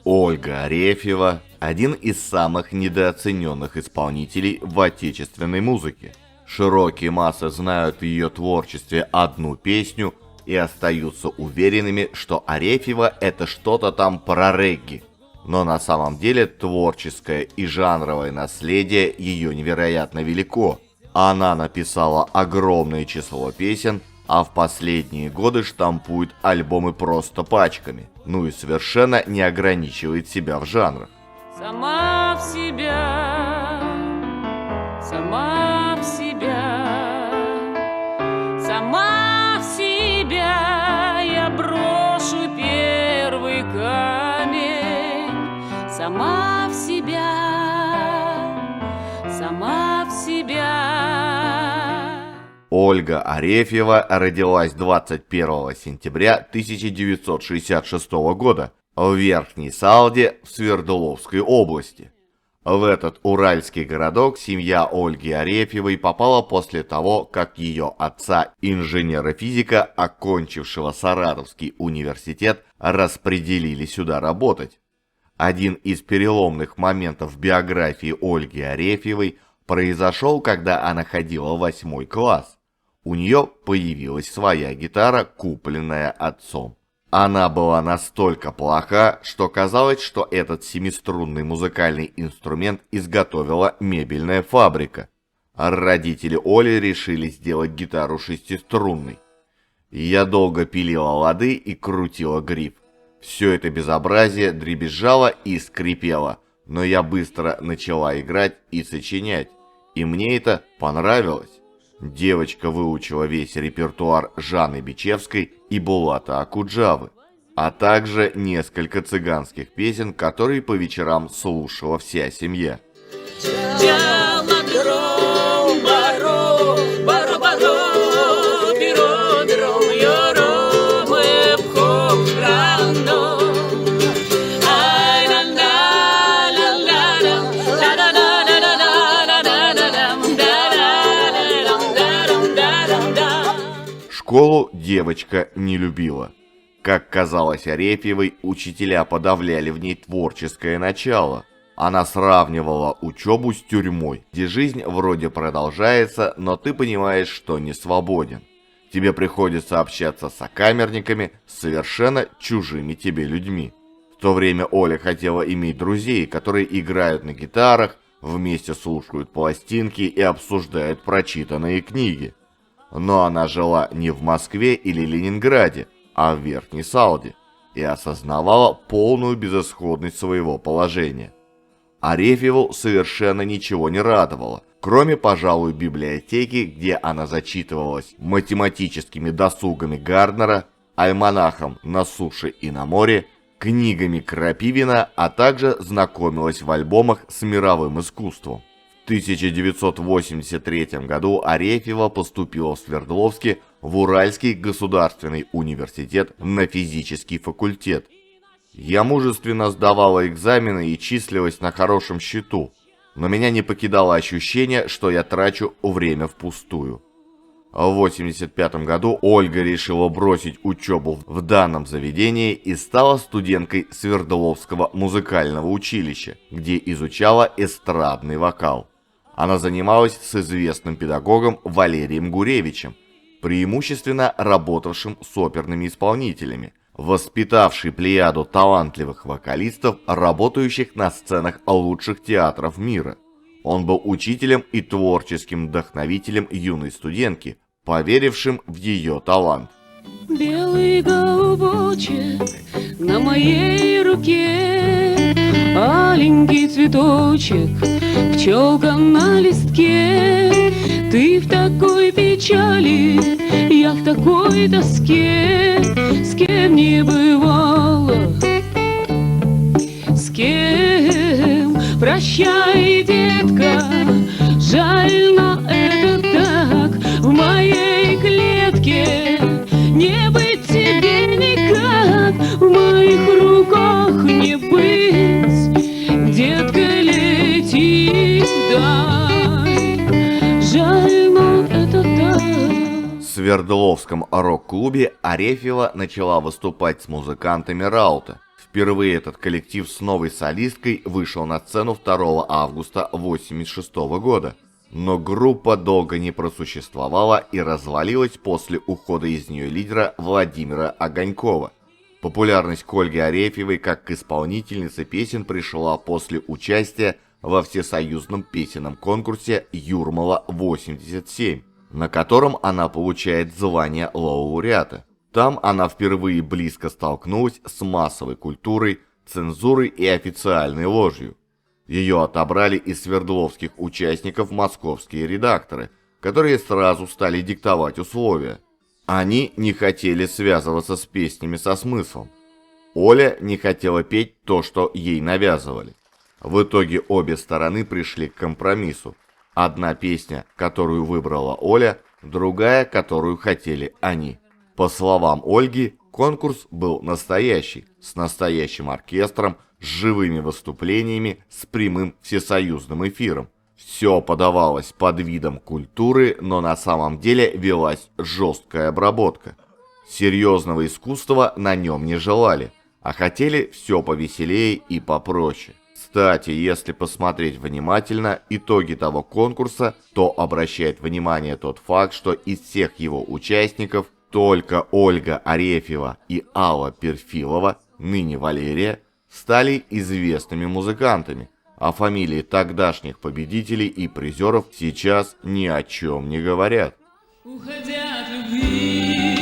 Ольга Арефьева – один из самых недооцененных исполнителей в отечественной музыке. Широкие массы знают в ее творчестве одну песню и остаются уверенными, что Арефьева – это что-то там про регги. Но на самом деле творческое и жанровое наследие ее невероятно велико. Она написала огромное число песен, а в последние годы штампует альбомы просто пачками, ну и совершенно не ограничивает себя в жанрах. Сама в себя, сама в себя, сама в себя я брошу первый камень. Сама в себя, сама в себя. Ольга Арефьева родилась 21 сентября 1966 года в Верхней Салде в Свердловской области. В этот уральский городок семья Ольги Арефьевой попала после того, как ее отца, инженера-физика, окончившего Саратовский университет, распределили сюда работать. Один из переломных моментов в биографии Ольги Арефьевой произошел, когда она ходила в 8 класс. У нее появилась своя гитара, купленная отцом. Она была настолько плоха, что казалось, что этот семиструнный музыкальный инструмент изготовила мебельная фабрика. Родители Оли решили сделать гитару шестиструнной. Я долго пилила лады и крутила гриф. Все это безобразие дребезжало и скрипело, но я быстро начала играть и сочинять, и мне это понравилось. Девочка выучила весь репертуар Жанны Бичевской и Булата Акуджавы, а также несколько цыганских песен, которые по вечерам слушала вся семья. Школу девочка не любила. Как казалось Арефьевой, учителя подавляли в ней творческое начало. Она сравнивала учебу с тюрьмой, где жизнь вроде продолжается, но ты понимаешь, что не свободен. Тебе приходится общаться с сокамерниками, с совершенно чужими тебе людьми. В то время Оля хотела иметь друзей, которые играют на гитарах, вместе слушают пластинки и обсуждают прочитанные книги. Но она жила не в Москве или Ленинграде, а в Верхней Салде и осознавала полную безысходность своего положения. Арефьеву совершенно ничего не радовало, кроме, пожалуй, библиотеки, где она зачитывалась математическими досугами Гарднера, альманахом «На суше и на море», книгами Крапивина, а также знакомилась в альбомах с мировым искусством. В 1983 году Арефьева поступила в Свердловске в Уральский государственный университет на физический факультет. Я мужественно сдавала экзамены и числилась на хорошем счету, но меня не покидало ощущение, что я трачу время впустую. В 1985 году Ольга решила бросить учебу в данном заведении и стала студенткой Свердловского музыкального училища, где изучала эстрадный вокал. Она занималась с известным педагогом Валерием Гуревичем, преимущественно работавшим с оперными исполнителями, воспитавший плеяду талантливых вокалистов, работающих на сценах лучших театров мира. Он был учителем и творческим вдохновителем юной студентки, поверившим в ее талант. Белый голубочек на моей руке, аленький цветочек, пчелка на листке. Ты в такой печали, я в такой тоске, с кем не бывало, с кем. Прощай, детка, жаль, но это так, в моей клетке не быть тебе никак, в моих руках не быть, детка, лети вдаль, жаль, но это так. В Свердловском рок-клубе Арефьева начала выступать с музыкантами раута. В Впервые этот коллектив с новой солисткой вышел на сцену 2 августа 1986 года. Но группа долго не просуществовала и развалилась после ухода из нее лидера Владимира Огонькова. Популярность к Ольге Арефьевой как к исполнительнице песен пришла после участия во всесоюзном песенном конкурсе «Юрмала-87», на котором она получает звание лауреата. Там она впервые близко столкнулась с массовой культурой, цензурой и официальной ложью. Ее отобрали из свердловских участников московские редакторы, которые сразу стали диктовать условия. Они не хотели связываться с песнями со смыслом. Оля не хотела петь то, что ей навязывали. В итоге обе стороны пришли к компромиссу. Одна песня, которую выбрала Оля, другая, которую хотели они. По словам Ольги, конкурс был настоящий, с настоящим оркестром, с живыми выступлениями, с прямым всесоюзным эфиром. Все подавалось под видом культуры, но на самом деле велась жесткая обработка. Серьезного искусства на нем не желали, а хотели все повеселее и попроще. Кстати, если посмотреть внимательно итоги того конкурса, то обращает внимание тот факт, что из всех его участников только Ольга Арефьева и Алла Перфилова, ныне Валерия, стали известными музыкантами, а фамилии тогдашних победителей и призеров сейчас ни о чем не говорят. Уходя от любви,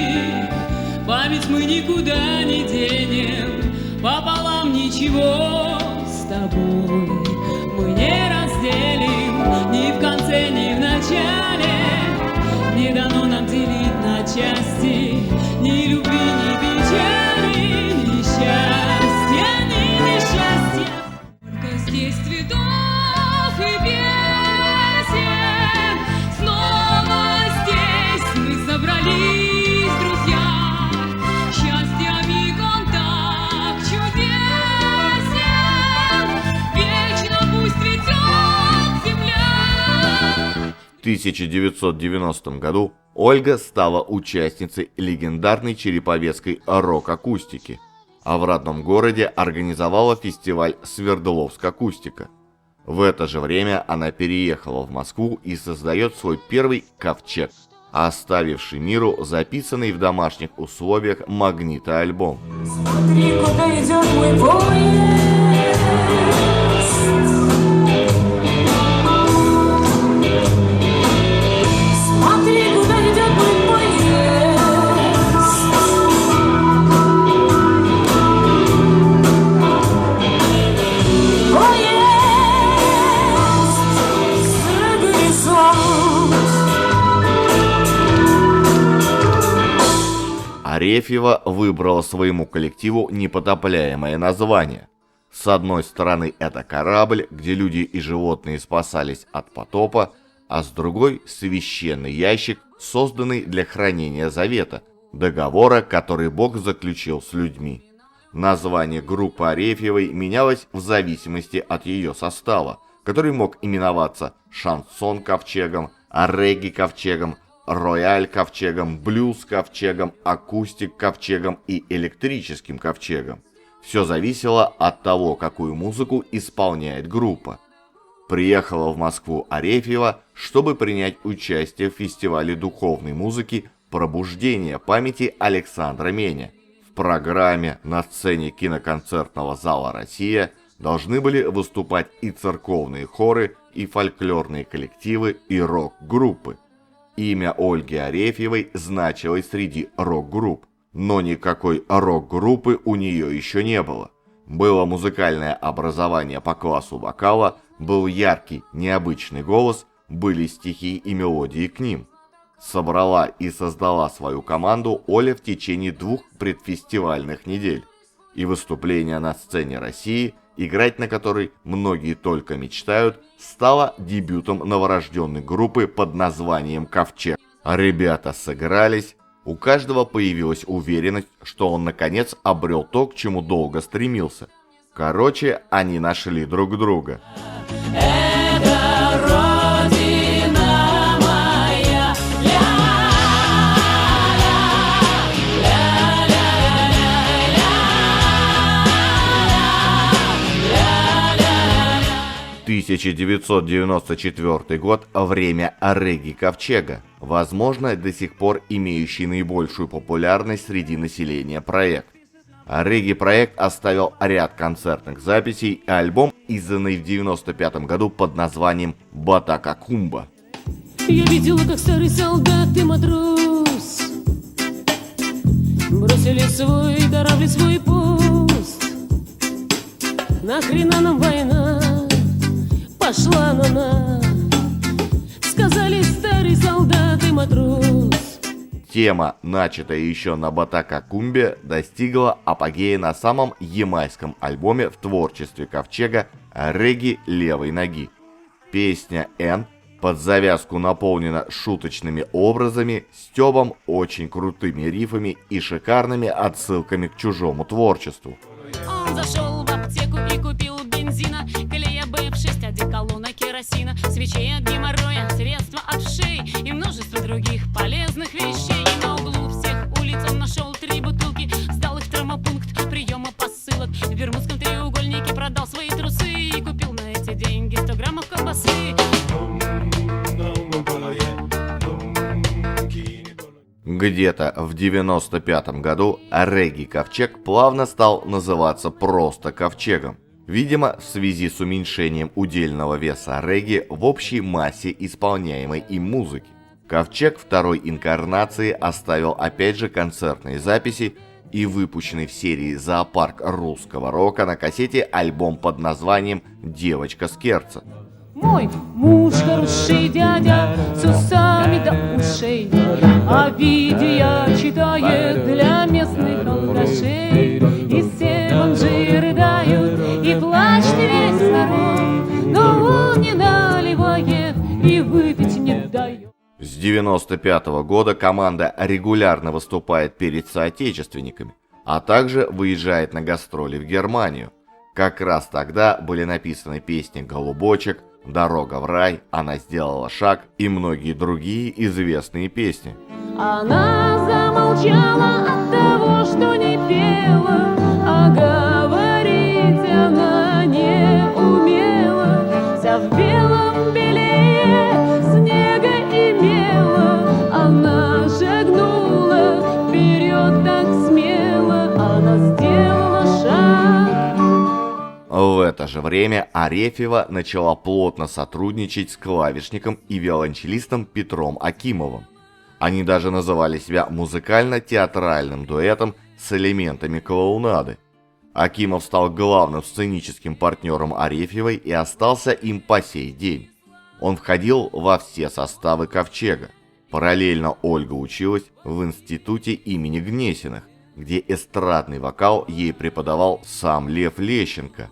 память мы никуда не денем, пополам ничего с тобой мы не разделим, ни в конце, ни в начале, не дано нам делить на части, ни любви, ни печали, ни счастья, ни несчастья. Только здесь цветов и песен, снова здесь мы собрались, друзья. Счастья миг он так чудесен, вечно пусть цветет земля. В 1990 году Ольга стала участницей легендарной череповецкой рок-акустики, а в родном городе организовала фестиваль «Свердловск Акустика». В это же время она переехала в Москву и создает свой первый «Ковчег», оставивший миру записанный в домашних условиях магнитоальбом. Смотри, куда идет мой поезд. Смотри, куда идет мой поезд. Поезд за горизонт. Арефьева выбрала своему коллективу непотопляемое название. С одной стороны, это корабль, где люди и животные спасались от потопа, а с другой – священный ящик, созданный для хранения завета, договора, который Бог заключил с людьми. Название группы Арефьевой менялось в зависимости от ее состава, который мог именоваться шансон ковчегом, регги ковчегом, рояль ковчегом, блюз ковчегом, акустик ковчегом и электрическим ковчегом. Все зависело от того, какую музыку исполняет группа. Приехала в Москву Арефьева, чтобы принять участие в фестивале духовной музыки «Пробуждение памяти Александра Меня». В программе на сцене киноконцертного зала «Россия» должны были выступать и церковные хоры, и фольклорные коллективы, и рок-группы. Имя Ольги Арефьевой значилось среди рок-групп, но никакой рок-группы у нее еще не было. Было музыкальное образование по классу вокала, был яркий, необычный голос, были стихи и мелодии к ним. Собрала и создала свою команду Оля в течение 2 предфестивальных недель. И выступление на сцене России, играть на которой многие только мечтают, стало дебютом новорожденной группы под названием «Ковчег». Ребята сыгрались, у каждого появилась уверенность, что он наконец обрел то, к чему долго стремился. Короче, они нашли друг друга. Это родина моя, ля-ля-ля-ля-ля-ля-ля. 1994 год – время регги ковчега, возможно, до сих пор имеющий наибольшую популярность среди населения проект. Регги-проект оставил ряд концертных записей и альбом, изданный в 1995 году под названием «Батака Кумба». Я видела, как старый солдат и матрос бросили свой корабль, свой пост. Нахрена нам война пошла на нас, сказали старый солдат и матрос. Тема, начатая еще на Батака Кумбе, достигла апогея на самом ямайском альбоме в творчестве ковчега «Регги левой ноги». Песня «Н» под завязку наполнена шуточными образами, стёбом, очень крутыми рифами и шикарными отсылками к чужому творчеству. Он зашел в аптеку и купил бензина, клея БФ6, одеколона, керосина, свечей от геморроя, средства от вшей и множество других полезных вещей. И на углу всех улиц он нашел 3 бутылки, сдал их в травмопункт приема посылок. В Бермудском треугольнике продал свои трусы и купил на эти деньги 100 граммов колбасы. Где-то в 1995 году регги-ковчег плавно стал называться просто ковчегом. Видимо, в связи с уменьшением удельного веса регги в общей массе исполняемой им музыки. Ковчег второй инкарнации оставил опять же концертные записи и выпущенный в серии «Зоопарк русского рока» на кассете альбом под названием «Девочка с Керца». Мой муж хороший дядя с усами до ушей, а видео читает для местных алкашей. И все бомжи рыдают и плачут весь народ, но он не наливает и выпить не дает. С 1995 года команда регулярно выступает перед соотечественниками, а также выезжает на гастроли в Германию. Как раз тогда были написаны песни «Голубочек», «Дорога в рай», «Она сделала шаг» и многие другие известные песни. Она замолчала от того, что не пела, а говорить она не умела. Вся в белом белее снега и мела, она шагнула вперед так смело, она сделала шаг. В это же время Арефьева начала плотно сотрудничать с клавишником и виолончелистом Петром Акимовым. Они даже называли себя музыкально-театральным дуэтом с элементами клоунады. Акимов стал главным сценическим партнером Арефьевой и остался им по сей день. Он входил во все составы ковчега. Параллельно Ольга училась в институте имени Гнесиных, где эстрадный вокал ей преподавал сам Лев Лещенко.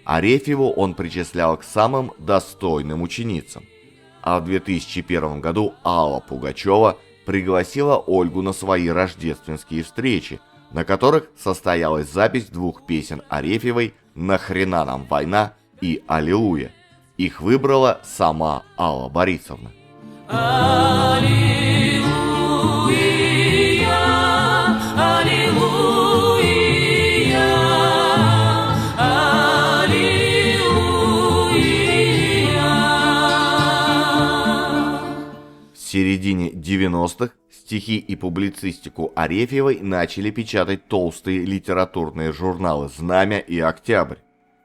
Арефьеву он причислял к самым достойным ученицам. А в 2001 году Алла Пугачева пригласила Ольгу на свои рождественские встречи, на которых состоялась запись 2 песен Арефьевой «Нахрена нам война» и «Аллилуйя». Их выбрала сама Алла Борисовна. В середине 90-х стихи и публицистику Арефьевой начали печатать толстые литературные журналы «Знамя» и «Октябрь».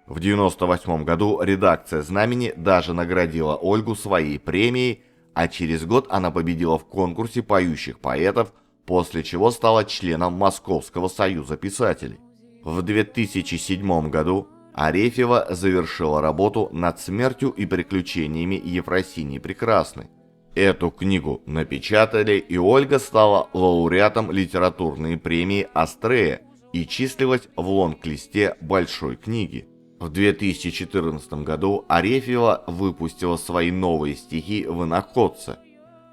В 1998 году редакция «Знамени» даже наградила Ольгу своей премией, а через год она победила в конкурсе поющих поэтов, после чего стала членом Московского союза писателей. В 2007 году Арефьева завершила работу над «Смертью и приключениями Ефросинии Прекрасной». Эту книгу напечатали, и Ольга стала лауреатом литературной премии «Астрея» и числилась в лонг-листе большой книги. В 2014 году Арефьева выпустила свои новые стихи в «Иноходце».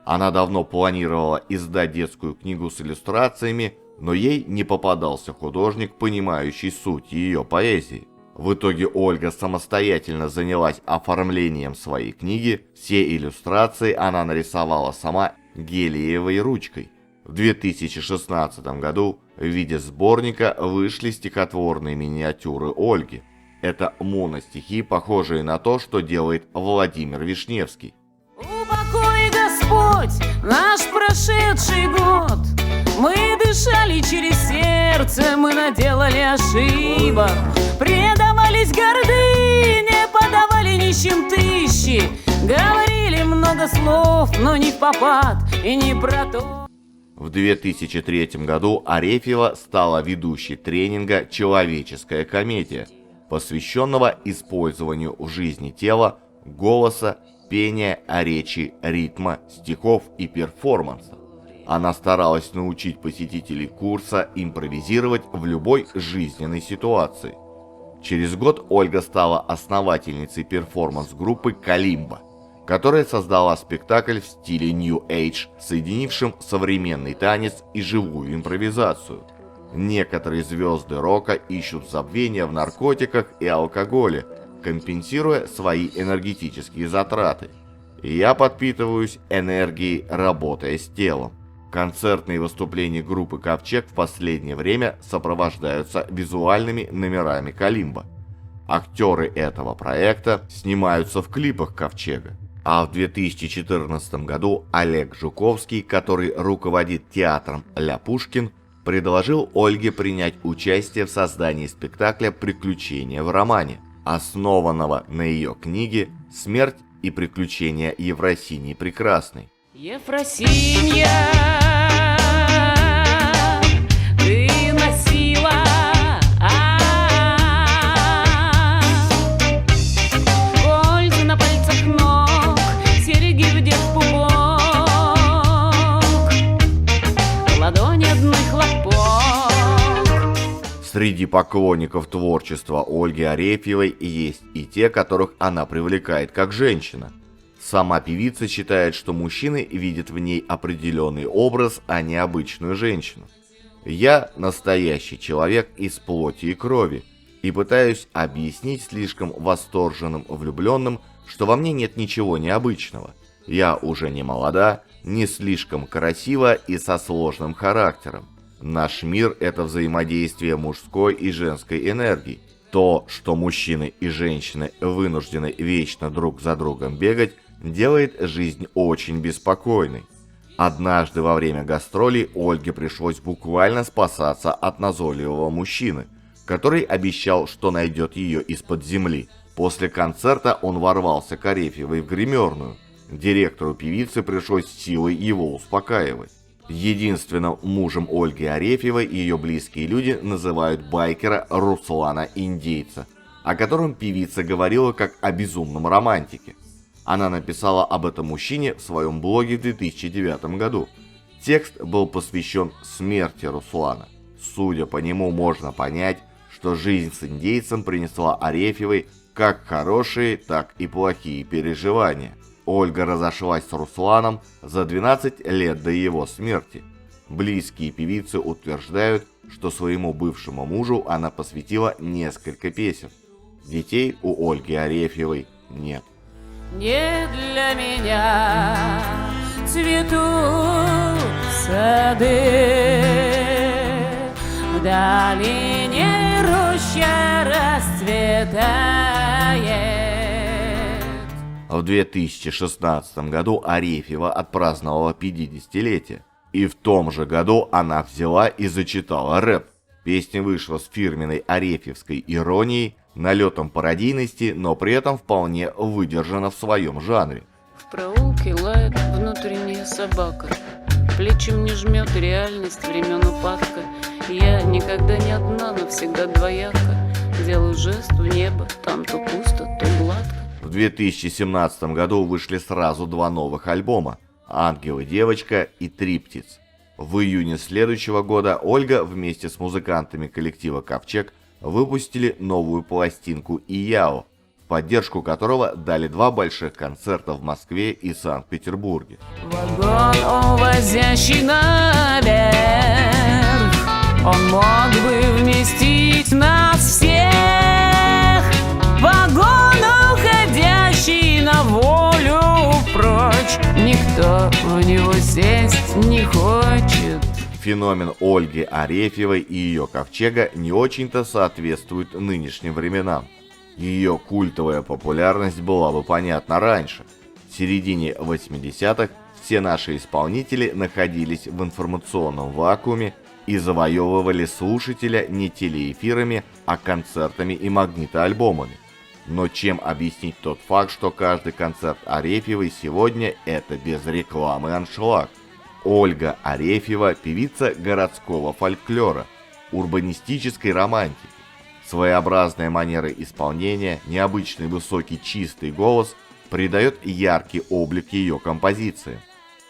Она давно планировала издать детскую книгу с иллюстрациями, но ей не попадался художник, понимающий суть ее поэзии. В итоге Ольга самостоятельно занялась оформлением своей книги, все иллюстрации она нарисовала сама гелиевой ручкой. В 2016 году в виде сборника вышли стихотворные миниатюры Ольги. Это моностихи, похожие на то, что делает Владимир Вишневский. Упокой, Господь, наш прошедший год. Мы дышали через сердце, мы наделали ошибок. Предавались гордыне, подавали нищим тысячи. Говорили много слов, но не в попад и не про то. В 2003 году Арефьева стала ведущей тренинга «Человеческая комедия», посвященного использованию в жизни тела, голоса, пения, речи, ритма, стихов и перформанса. Она старалась научить посетителей курса импровизировать в любой жизненной ситуации. Через год Ольга стала основательницей перформанс-группы «Калимба», которая создала спектакль в стиле New Age, соединившим современный танец и живую импровизацию. Некоторые звезды рока ищут забвения в наркотиках и алкоголе, компенсируя свои энергетические затраты. Я подпитываюсь энергией, работая с телом. Концертные выступления группы «Ковчег» в последнее время сопровождаются визуальными номерами «Калимба». Актеры этого проекта снимаются в клипах «Ковчега». А в 2014 году Олег Жуковский, который руководит театром «Ля Пушкин», предложил Ольге принять участие в создании спектакля «Приключения в романе», основанного на ее книге «Смерть и приключения Ефросиньи Прекрасной». Ефросинья, ты носила кольца на пальцах ног, серьги вдев в пупок, ладони одной хлопок. Среди поклонников творчества Ольги Арефьевой есть и те, которых она привлекает как женщина. Сама певица считает, что мужчины видят в ней определенный образ, а не обычную женщину. Я настоящий человек из плоти и крови, и пытаюсь объяснить слишком восторженным влюбленным, что во мне нет ничего необычного. Я уже не молода, не слишком красива и со сложным характером. Наш мир – это взаимодействие мужской и женской энергии. То, что мужчины и женщины вынуждены вечно друг за другом бегать, делает жизнь очень беспокойной. Однажды во время гастролей Ольге пришлось буквально спасаться от назойливого мужчины, который обещал, что найдет ее из-под земли. После концерта он ворвался к Арефьевой в гримерную. Директору певицы пришлось силой его успокаивать. Единственным мужем Ольги Арефьевой ее близкие люди называют байкера Руслана Индейца, о котором певица говорила как о безумном романтике. Она написала об этом мужчине в своем блоге в 2009 году. Текст был посвящен смерти Руслана. Судя по нему, можно понять, что жизнь с индейцем принесла Арефьевой как хорошие, так и плохие переживания. Ольга разошлась с Русланом за 12 лет до его смерти. Близкие певицы утверждают, что своему бывшему мужу она посвятила несколько песен. Детей у Ольги Арефьевой нет. Не для меня цветут сады, в долине роща расцветает. В 2016 году Арефьева отпраздновала 50-летие. И в том же году она взяла и зачитала рэп. Песня вышла с фирменной арефьевской иронией, налетом пародийности, но при этом вполне выдержана в своем жанре. В проулке лает внутренняя собака, плечи мне жмет реальность времен упадка. Я никогда не одна, но всегда двояка. Делаю жест в небо, там то пусто, то гладко. В 2017 году вышли сразу два новых альбома «Ангел и девочка» и «Триптиц». В июне следующего года Ольга вместе с музыкантами коллектива «Ковчег» выпустили новую пластинку «Ияо», в поддержку которого дали два больших концерта в Москве и Санкт-Петербурге. Вагон, увозящий наверх, он мог бы вместить нас всех. Вагон, уходящий на волю прочь, никто в него сесть не хочет. Феномен Ольги Арефьевой и ее ковчега не очень-то соответствует нынешним временам. Ее культовая популярность была бы понятна раньше. В середине 80-х все наши исполнители находились в информационном вакууме и завоевывали слушателя не телеэфирами, а концертами и магнитоальбомами. Но чем объяснить тот факт, что каждый концерт Арефьевой сегодня – это без рекламы аншлаг? Ольга Арефьева – певица городского фольклора, урбанистической романтики. Своеобразная манера исполнения, необычный высокий чистый голос придает яркий облик ее композиции.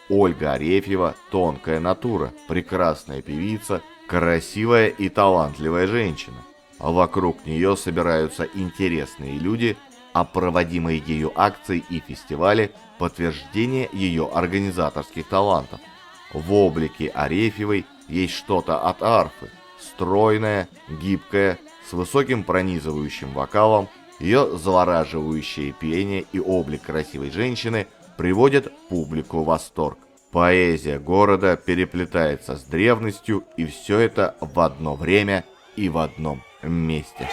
Ольга Арефьева – тонкая натура, прекрасная певица, красивая и талантливая женщина. А вокруг нее собираются интересные люди, а проводимые ею акции и фестивали – подтверждение ее организаторских талантов. В облике Арефьевой есть что-то от арфы, стройная, гибкая, с высоким пронизывающим вокалом. Ее завораживающее пение и облик красивой женщины приводят публику в восторг. Поэзия города переплетается с древностью, и все это в одно время и в одном месте.